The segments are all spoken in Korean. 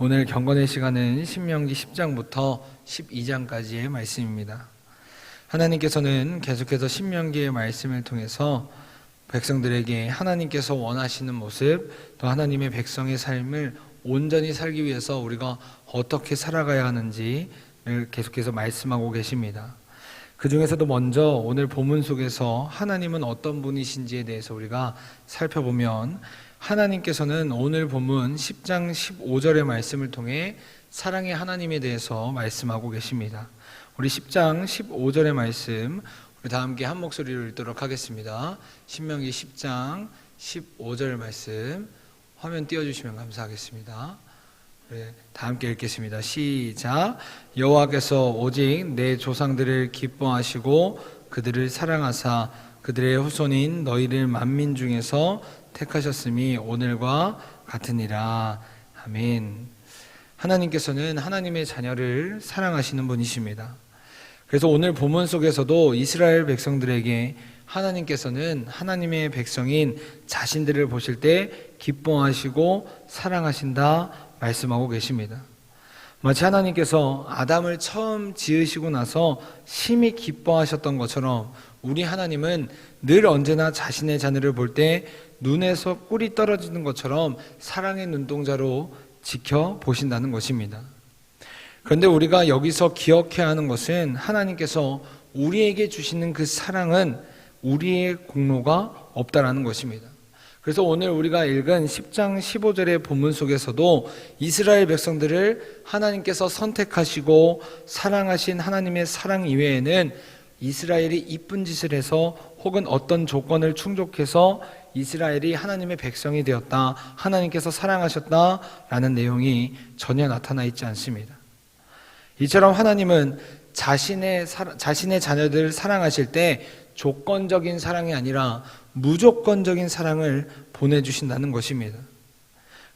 오늘 경건의 시간은 신명기 10장부터 12장까지의 말씀입니다. 하나님께서는 계속해서 신명기의 말씀을 통해서 백성들에게 하나님께서 원하시는 모습, 또 하나님의 백성의 삶을 온전히 살기 위해서 우리가 어떻게 살아가야 하는지를 계속해서 말씀하고 계십니다. 그 중에서도 먼저 오늘 본문 속에서 하나님은 어떤 분이신지에 대해서 우리가 살펴보면, 하나님께서는 오늘 본문 10장 15절의 말씀을 통해 사랑의 하나님에 대해서 말씀하고 계십니다. 우리 10장 15절의 말씀 우리 다 함께 한 목소리로 읽도록 하겠습니다. 신명기 10장 15절 말씀 화면 띄워주시면 감사하겠습니다. 다 함께 읽겠습니다. 시작. 여호와께서 오직 내 조상들을 기뻐하시고 그들을 사랑하사 그들의 후손인 너희를 만민 중에서 택하셨음이 오늘과 같으니라. 아멘. 하나님께서는 하나님의 자녀를 사랑하시는 분이십니다. 그래서 오늘 본문 속에서도 이스라엘 백성들에게 하나님께서는 하나님의 백성인 자신들을 보실 때 기뻐하시고 사랑하신다 말씀하고 계십니다. 마치 하나님께서 아담을 처음 지으시고 나서 심히 기뻐하셨던 것처럼 우리 하나님은 늘 언제나 자신의 자녀를 볼 때 눈에서 꿀이 떨어지는 것처럼 사랑의 눈동자로 지켜보신다는 것입니다. 그런데 우리가 여기서 기억해야 하는 것은 하나님께서 우리에게 주시는 그 사랑은 우리의 공로가 없다라는 것입니다. 그래서 오늘 우리가 읽은 10장 15절의 본문 속에서도 이스라엘 백성들을 하나님께서 선택하시고 사랑하신 하나님의 사랑 이외에는 이스라엘이 이쁜 짓을 해서 혹은 어떤 조건을 충족해서 이스라엘이 하나님의 백성이 되었다, 하나님께서 사랑하셨다라는 내용이 전혀 나타나 있지 않습니다. 이처럼 하나님은 자신의 자녀들을 사랑하실 때 조건적인 사랑이 아니라 무조건적인 사랑을 보내주신다는 것입니다.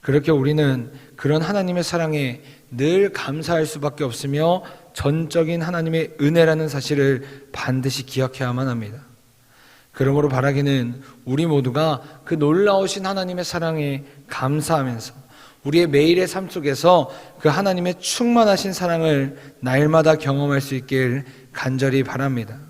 그렇게 우리는 그런 하나님의 사랑에 늘 감사할 수밖에 없으며 전적인 하나님의 은혜라는 사실을 반드시 기억해야만 합니다. 그러므로 바라기는 우리 모두가 그 놀라우신 하나님의 사랑에 감사하면서 우리의 매일의 삶 속에서 그 하나님의 충만하신 사랑을 날마다 경험할 수 있길 간절히 바랍니다.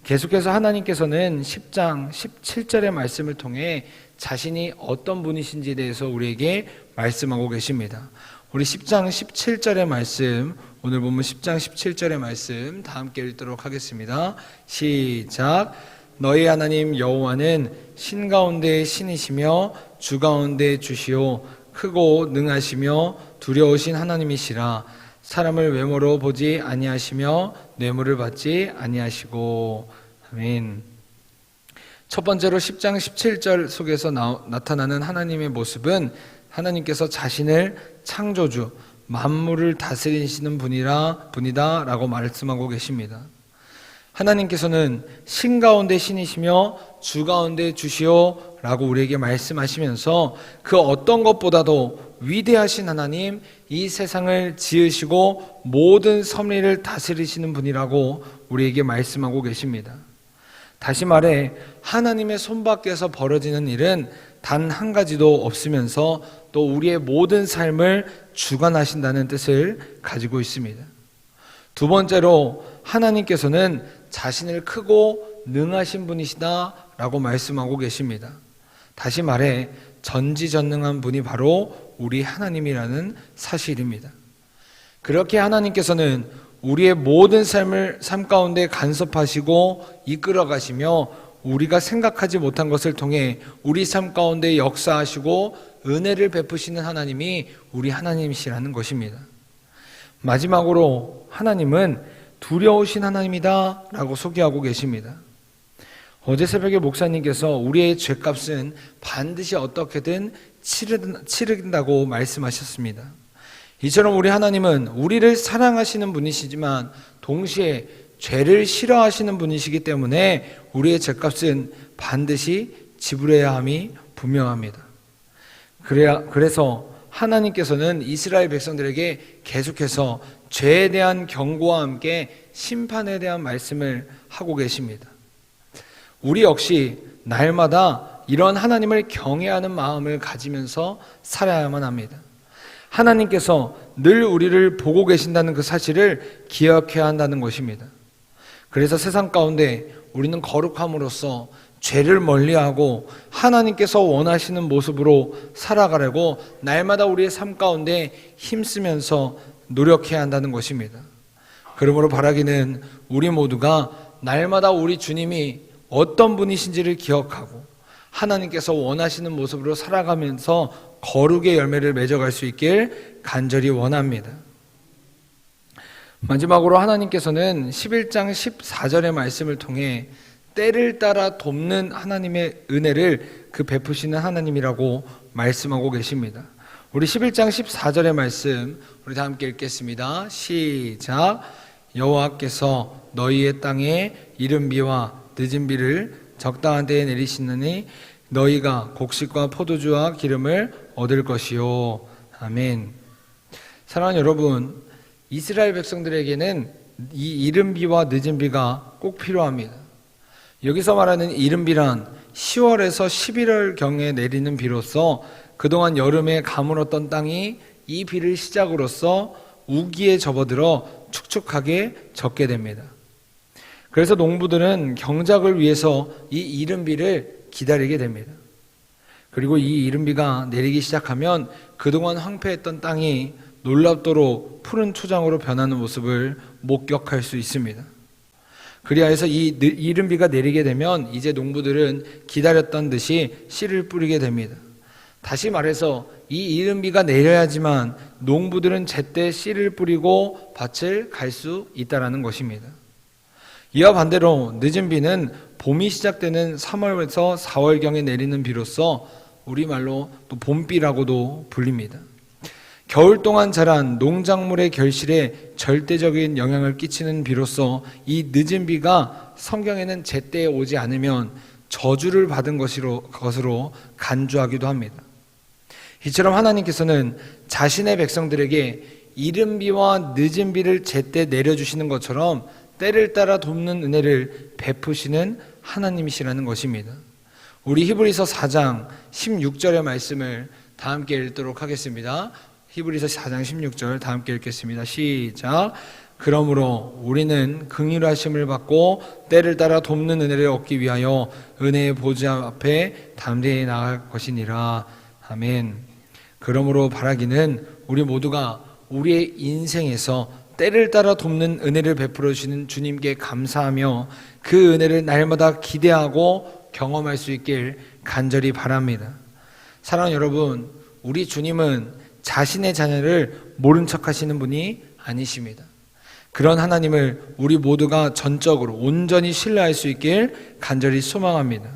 계속해서 하나님께서는 10장 17절의 말씀을 통해 자신이 어떤 분이신지에 대해서 우리에게 말씀하고 계십니다. 우리 10장 17절의 말씀, 오늘 본문 10장 17절의 말씀 다 함께 읽도록 하겠습니다. 시작. 너희 하나님 여호와는 신 가운데 신이시며 주 가운데 주시오 크고 능하시며 두려우신 하나님이시라. 사람을 외모로 보지 아니하시며 뇌물을 받지 아니하시고. 아멘. 첫 번째로 10장 17절 속에서 나타나는 하나님의 모습은 하나님께서 자신을 창조주, 만물을 다스리시는 분이다 라고 말씀하고 계십니다. 하나님께서는 신 가운데 신이시며 주 가운데 주시오 라고 우리에게 말씀하시면서 그 어떤 것보다도 위대하신 하나님, 이 세상을 지으시고 모든 섭리를 다스리시는 분이라고 우리에게 말씀하고 계십니다. 다시 말해 하나님의 손밖에서 벌어지는 일은 단 한 가지도 없으면서 또 우리의 모든 삶을 주관하신다는 뜻을 가지고 있습니다. 두 번째로 하나님께서는 자신을 크고 능하신 분이시다 라고 말씀하고 계십니다. 다시 말해 전지전능한 분이 바로 우리 하나님이라는 사실입니다. 그렇게 하나님께서는 우리의 모든 삶 가운데 간섭하시고 이끌어 가시며 우리가 생각하지 못한 것을 통해 우리 삶 가운데 역사하시고 은혜를 베푸시는 하나님이 우리 하나님이시라는 것입니다. 마지막으로 하나님은 두려우신 하나님이다 라고 소개하고 계십니다. 어제 새벽에 목사님께서 우리의 죄값은 반드시 어떻게든 치른다고 말씀하셨습니다. 이처럼 우리 하나님은 우리를 사랑하시는 분이시지만 동시에 죄를 싫어하시는 분이시기 때문에 우리의 죄값은 반드시 지불해야 함이 분명합니다. 그래서 하나님께서는 이스라엘 백성들에게 계속해서 죄에 대한 경고와 함께 심판에 대한 말씀을 하고 계십니다. 우리 역시 날마다 이런 하나님을 경외하는 마음을 가지면서 살아야만 합니다. 하나님께서 늘 우리를 보고 계신다는 그 사실을 기억해야 한다는 것입니다. 그래서 세상 가운데 우리는 거룩함으로써 죄를 멀리하고 하나님께서 원하시는 모습으로 살아가려고 날마다 우리의 삶 가운데 힘쓰면서 노력해야 한다는 것입니다. 그러므로 바라기는 우리 모두가 날마다 우리 주님이 어떤 분이신지를 기억하고 하나님께서 원하시는 모습으로 살아가면서 거룩의 열매를 맺어갈 수 있길 간절히 원합니다. 마지막으로 하나님께서는 11장 14절의 말씀을 통해 때를 따라 돕는 하나님의 은혜를 베푸시는 하나님이라고 말씀하고 계십니다. 우리 11장 14절의 말씀 우리 다 함께 읽겠습니다. 시작. 여호와께서 너희의 땅에 이른 비와 늦은 비를 적당한 때에 내리시느니 너희가 곡식과 포도주와 기름을 얻을 것이요. 아멘. 사랑하는 여러분, 이스라엘 백성들에게는 이 이른 비와 늦은 비가 꼭 필요합니다. 여기서 말하는 이른 비란 10월에서 11월경에 내리는 비로서 그동안 여름에 가물었던 땅이 이 비를 시작으로서 우기에 접어들어 축축하게 젖게 됩니다. 그래서 농부들은 경작을 위해서 이 이른 비를 기다리게 됩니다. 그리고 이 이른 비가 내리기 시작하면 그동안 황폐했던 땅이 놀랍도록 푸른 초장으로 변하는 모습을 목격할 수 있습니다. 그리하여서 이 이른 비가 내리게 되면 이제 농부들은 기다렸던 듯이 씨를 뿌리게 됩니다. 다시 말해서 이 이른 비가 내려야지만 농부들은 제때 씨를 뿌리고 밭을 갈 수 있다라는 것입니다. 이와 반대로 늦은 비는 봄이 시작되는 3월에서 4월경에 내리는 비로서 우리말로 또 봄비라고도 불립니다. 겨울 동안 자란 농작물의 결실에 절대적인 영향을 끼치는 비로서 이 늦은 비가 성경에는 제때에 오지 않으면 저주를 받은 것으로 간주하기도 합니다. 이처럼 하나님께서는 자신의 백성들에게 이른 비와 늦은 비를 제때 내려주시는 것처럼 때를 따라 돕는 은혜를 베푸시는 하나님이시라는 것입니다. 우리 히브리서 4장 16절의 말씀을 다 함께 읽도록 하겠습니다. 히브리서 4장 16절 다 함께 읽겠습니다. 시작. 그러므로 우리는 긍휼하심을 받고 때를 따라 돕는 은혜를 얻기 위하여 은혜의 보좌 앞에 담대히 나아갈 것이니라. 아멘. 그러므로 바라기는 우리 모두가 우리의 인생에서 때를 따라 돕는 은혜를 베풀어 주시는 주님께 감사하며 그 은혜를 날마다 기대하고 경험할 수 있길 간절히 바랍니다. 사랑하는 여러분, 우리 주님은 자신의 자녀를 모른 척 하시는 분이 아니십니다. 그런 하나님을 우리 모두가 전적으로 온전히 신뢰할 수 있길 간절히 소망합니다.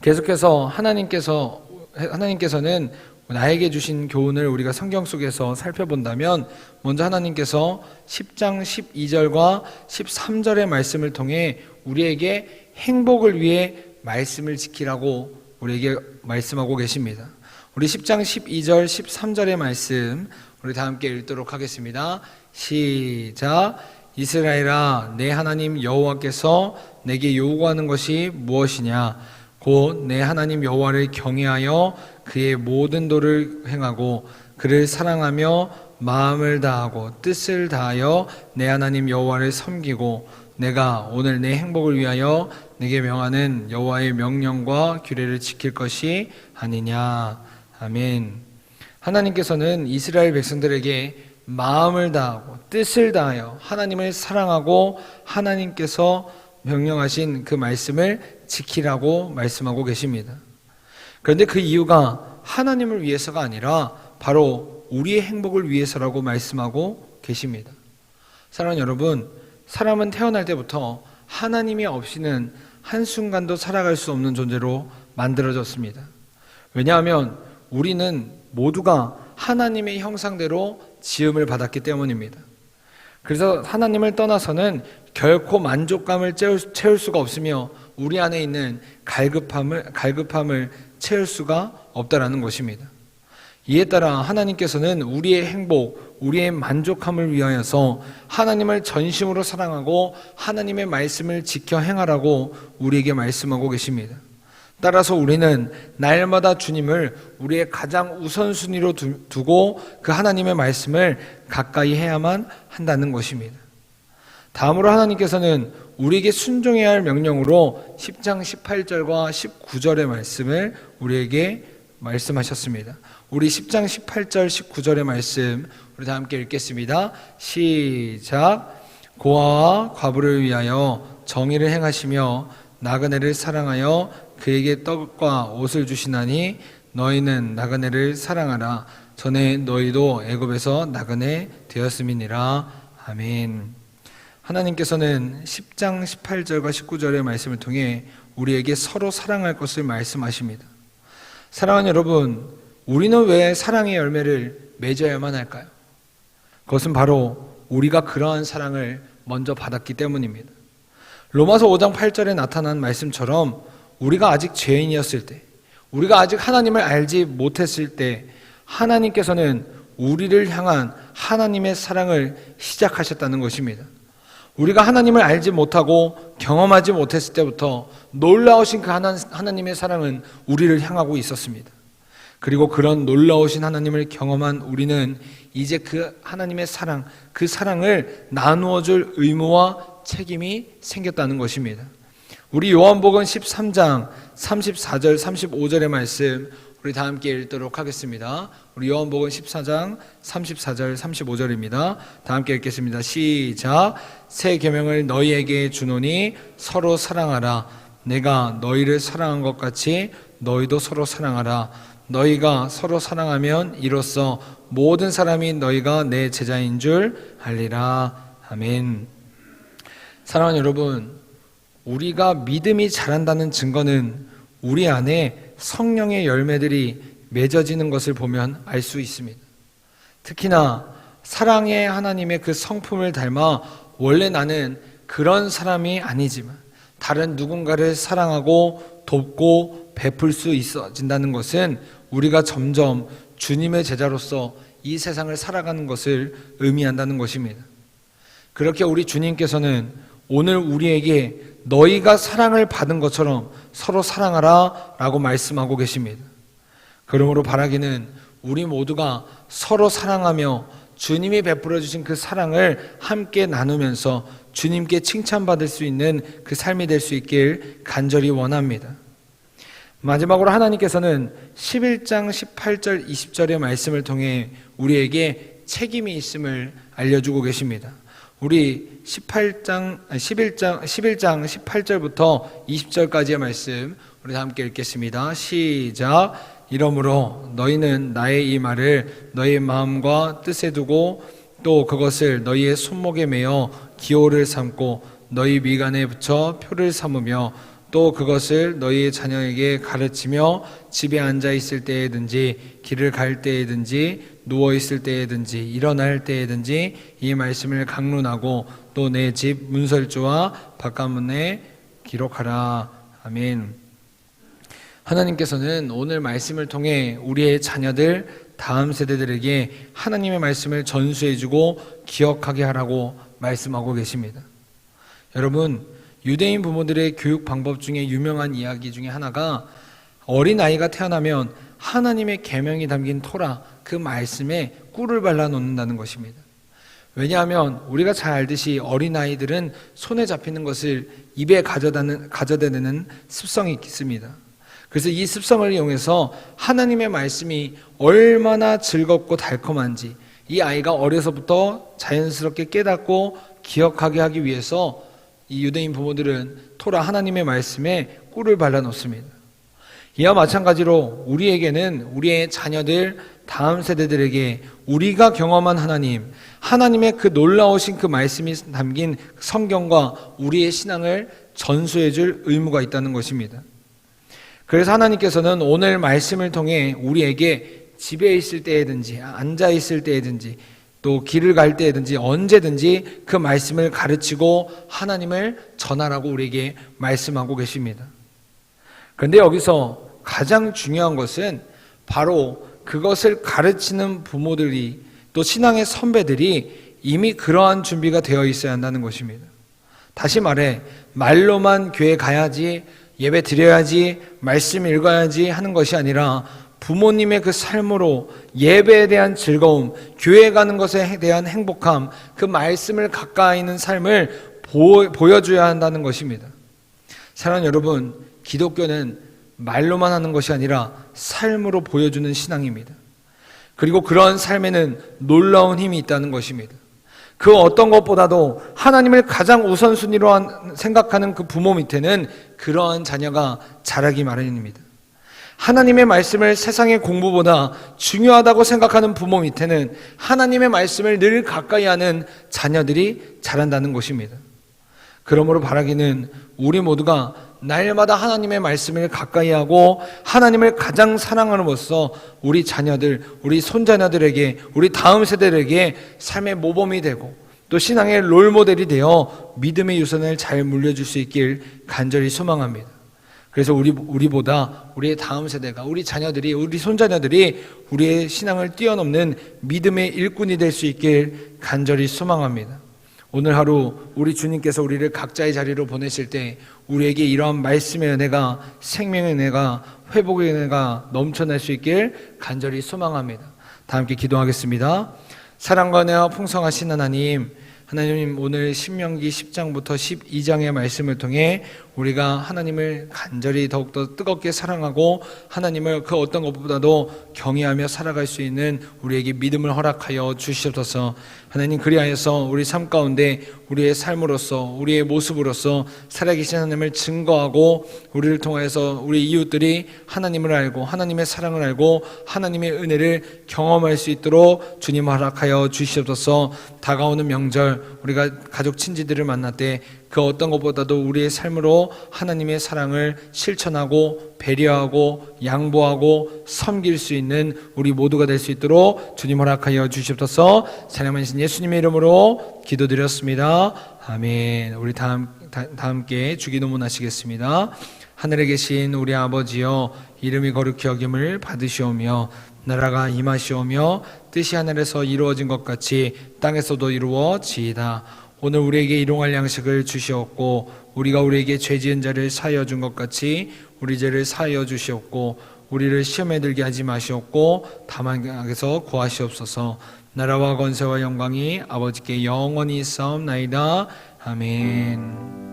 계속해서 하나님께서는 나에게 주신 교훈을 우리가 성경 속에서 살펴본다면 먼저 하나님께서 10장 12절과 13절의 말씀을 통해 우리에게 행복을 위해 말씀을 지키라고 우리에게 말씀하고 계십니다. 우리 10장 12절 13절의 말씀 우리 다 함께 읽도록 하겠습니다. 시작. 이스라엘아, 내 하나님 여호와께서 내게 요구하는 것이 무엇이냐? 곧 내 하나님 여호와를 경외하여 그의 모든 도를 행하고 그를 사랑하며 마음을 다하고 뜻을 다하여 내 하나님 여호와를 섬기고 내가 오늘 내 행복을 위하여 내게 명하는 여호와의 명령과 규례를 지킬 것이 아니냐. 아멘. 하나님께서는 이스라엘 백성들에게 마음을 다하고 뜻을 다하여 하나님을 사랑하고 하나님께서 명령하신 그 말씀을 지키라고 말씀하고 계십니다. 그런데 그 이유가 하나님을 위해서가 아니라 바로 우리의 행복을 위해서라고 말씀하고 계십니다. 사랑하는 여러분, 사람은 태어날 때부터 하나님이 없이는 한순간도 살아갈 수 없는 존재로 만들어졌습니다. 왜냐하면 우리는 모두가 하나님의 형상대로 지음을 받았기 때문입니다. 그래서 하나님을 떠나서는 결코 만족감을 채울 수가 없으며 우리 안에 있는 갈급함을 채울 수가 없다라는 것입니다. 이에 따라 하나님께서는 우리의 행복, 우리의 만족함을 위하여서 하나님을 전심으로 사랑하고 하나님의 말씀을 지켜 행하라고 우리에게 말씀하고 계십니다. 따라서 우리는 날마다 주님을 우리의 가장 우선순위로 두고 그 하나님의 말씀을 가까이 해야만 한다는 것입니다. 다음으로 하나님께서는 우리에게 순종해야 할 명령으로 10장 18절과 19절의 말씀을 우리에게 말씀하셨습니다. 우리 10장 18절 19절의 말씀 우리 다 함께 읽겠습니다. 시작. 고아와 과부를 위하여 정의를 행하시며 나그네를 사랑하여 그에게 떡과 옷을 주시나니 너희는 나그네를 사랑하라. 전에 너희도 애굽에서 나그네 되었음이니라. 아멘. 하나님께서는 10장 18절과 19절의 말씀을 통해 우리에게 서로 사랑할 것을 말씀하십니다. 사랑하는 여러분, 우리는 왜 사랑의 열매를 맺어야만 할까요? 그것은 바로 우리가 그러한 사랑을 먼저 받았기 때문입니다. 로마서 5장 8절에 나타난 말씀처럼 우리가 아직 죄인이었을 때, 우리가 아직 하나님을 알지 못했을 때 하나님께서는 우리를 향한 하나님의 사랑을 시작하셨다는 것입니다. 우리가 하나님을 알지 못하고 경험하지 못했을 때부터 놀라우신 그 하나님의 사랑은 우리를 향하고 있었습니다. 그리고 그런 놀라우신 하나님을 경험한 우리는 이제 그 하나님의 사랑, 그 사랑을 나누어 줄 의무와 책임이 생겼다는 것입니다. 우리 요한복음 13장 34절 35절의 말씀 우리 다 함께 읽도록 하겠습니다. 우리 요한복음 14장 34절 35절입니다. 다 함께 읽겠습니다. 시작. 새 계명을 너희에게 주노니 서로 사랑하라. 내가 너희를 사랑한 것 같이 너희도 서로 사랑하라. 너희가 서로 사랑하면 이로써 모든 사람이 너희가 내 제자인 줄 알리라. 아멘. 사랑하는 여러분, 우리가 믿음이 자란다는 증거는 우리 안에 성령의 열매들이 맺어지는 것을 보면 알 수 있습니다. 특히나 사랑의 하나님의 그 성품을 닮아 원래 나는 그런 사람이 아니지만 다른 누군가를 사랑하고 돕고 베풀 수 있어진다는 것은 우리가 점점 주님의 제자로서 이 세상을 살아가는 것을 의미한다는 것입니다. 그렇게 우리 주님께서는 오늘 우리에게 너희가 사랑을 받은 것처럼 서로 사랑하라 라고 말씀하고 계십니다. 그러므로 바라기는 우리 모두가 서로 사랑하며 주님이 베풀어 주신 그 사랑을 함께 나누면서 주님께 칭찬받을 수 있는 그 삶이 될 수 있길 간절히 원합니다. 마지막으로 하나님께서는 11장 18절 20절의 말씀을 통해 우리에게 책임이 있음을 알려주고 계십니다. 우리 11장 18절부터 20절까지의 말씀 우리 다 함께 읽겠습니다. 시작. 이러므로 너희는 나의 이 말을 너희의 마음과 뜻에 두고 또 그것을 너희의 손목에 매어 기호를 삼고 너희 미간에 붙여 표를 삼으며 또 그것을 너희의 자녀에게 가르치며 집에 앉아 있을 때에든지 길을 갈 때에든지 누워 있을 때에든지 일어날 때에든지 이 말씀을 강론하고 또 내 집 문설주와 바깥문에 기록하라. 아멘. 하나님께서는 오늘 말씀을 통해 우리의 자녀들 다음 세대들에게 하나님의 말씀을 전수해주고 기억하게 하라고 말씀하고 계십니다. 여러분, 유대인 부모들의 교육 방법 중에 유명한 이야기 중에 하나가 어린아이가 태어나면 하나님의 계명이 담긴 토라 그 말씀에 꿀을 발라 놓는다는 것입니다. 왜냐하면 우리가 잘 알듯이 어린아이들은 손에 잡히는 것을 입에 가져다내는 습성이 있습니다. 그래서 이 습성을 이용해서 하나님의 말씀이 얼마나 즐겁고 달콤한지 이 아이가 어려서부터 자연스럽게 깨닫고 기억하게 하기 위해서 이 유대인 부모들은 토라 하나님의 말씀에 꿀을 발라놓습니다. 이와 마찬가지로 우리에게는 우리의 자녀들 다음 세대들에게 우리가 경험한 하나님의 그 놀라우신 그 말씀이 담긴 성경과 우리의 신앙을 전수해 줄 의무가 있다는 것입니다. 그래서 하나님께서는 오늘 말씀을 통해 우리에게 집에 있을 때에든지 앉아 있을 때에든지 또 길을 갈 때든지 언제든지 그 말씀을 가르치고 하나님을 전하라고 우리에게 말씀하고 계십니다. 그런데 여기서 가장 중요한 것은 바로 그것을 가르치는 부모들이 또 신앙의 선배들이 이미 그러한 준비가 되어 있어야 한다는 것입니다. 다시 말해 말로만 교회 가야지 예배 드려야지, 말씀 읽어야지 하는 것이 아니라 부모님의 그 삶으로 예배에 대한 즐거움, 교회 가는 것에 대한 행복함, 그 말씀을 가까이 있는 삶을 보여줘야 한다는 것입니다. 사랑하는 여러분, 기독교는 말로만 하는 것이 아니라 삶으로 보여주는 신앙입니다. 그리고 그런 삶에는 놀라운 힘이 있다는 것입니다. 그 어떤 것보다도 하나님을 가장 우선순위로 생각하는 그 부모 밑에는 그러한 자녀가 자라기 마련입니다. 하나님의 말씀을 세상의 공부보다 중요하다고 생각하는 부모 밑에는 하나님의 말씀을 늘 가까이 하는 자녀들이 자란다는 것입니다. 그러므로 바라기는 우리 모두가 날마다 하나님의 말씀을 가까이 하고 하나님을 가장 사랑함으로써 우리 자녀들, 우리 손자녀들에게, 우리 다음 세대들에게 삶의 모범이 되고 또 신앙의 롤모델이 되어 믿음의 유산을 잘 물려줄 수 있길 간절히 소망합니다. 그래서 우리보다 우리의 다음 세대가, 우리 자녀들이, 우리 손자녀들이 우리의 신앙을 뛰어넘는 믿음의 일꾼이 될 수 있길 간절히 소망합니다. 오늘 하루 우리 주님께서 우리를 각자의 자리로 보내실 때 우리에게 이러한 말씀의 은혜가, 생명의 은혜가, 회복의 은혜가 넘쳐날 수 있길 간절히 소망합니다. 다 함께 기도하겠습니다. 사랑과 은혜와 풍성하신 하나님, 오늘 신명기 10장부터 12장의 말씀을 통해 우리가 하나님을 간절히 더욱더 뜨겁게 사랑하고 하나님을 그 어떤 것보다도 경외하며 살아갈 수 있는 우리에게 믿음을 허락하여 주시옵소서. 하나님, 그리하여서 우리 삶 가운데 우리의 삶으로서, 우리의 모습으로서 살아계신 하나님을 증거하고 우리를 통해서 우리 이웃들이 하나님을 알고 하나님의 사랑을 알고 하나님의 은혜를 경험할 수 있도록 주님 허락하여 주시옵소서. 다가오는 명절 우리가 가족 친지들을 만날 때 그 어떤 것보다도 우리의 삶으로 하나님의 사랑을 실천하고 배려하고 양보하고 섬길 수 있는 우리 모두가 될 수 있도록 주님 허락하여 주시옵소서. 사랑하신 예수님의 이름으로 기도드렸습니다. 아멘. 우리 다 함께 주기도문 하시겠습니다. 하늘에 계신 우리 아버지여, 이름이 거룩히 여김을 받으시오며 나라가 임하시오며 뜻이 하늘에서 이루어진 것 같이 땅에서도 이루어지이다. 오늘 우리에게 일용할 양식을 주시옵고 우리가 우리에게 죄 지은 자를 사하여 준 것 같이 우리 죄를 사하여 주시옵고 우리를 시험에 들게 하지 마시옵고 다만 악에서 구하시옵소서. 나라와 권세와 영광이 아버지께 영원히 있사옵나이다. 아멘.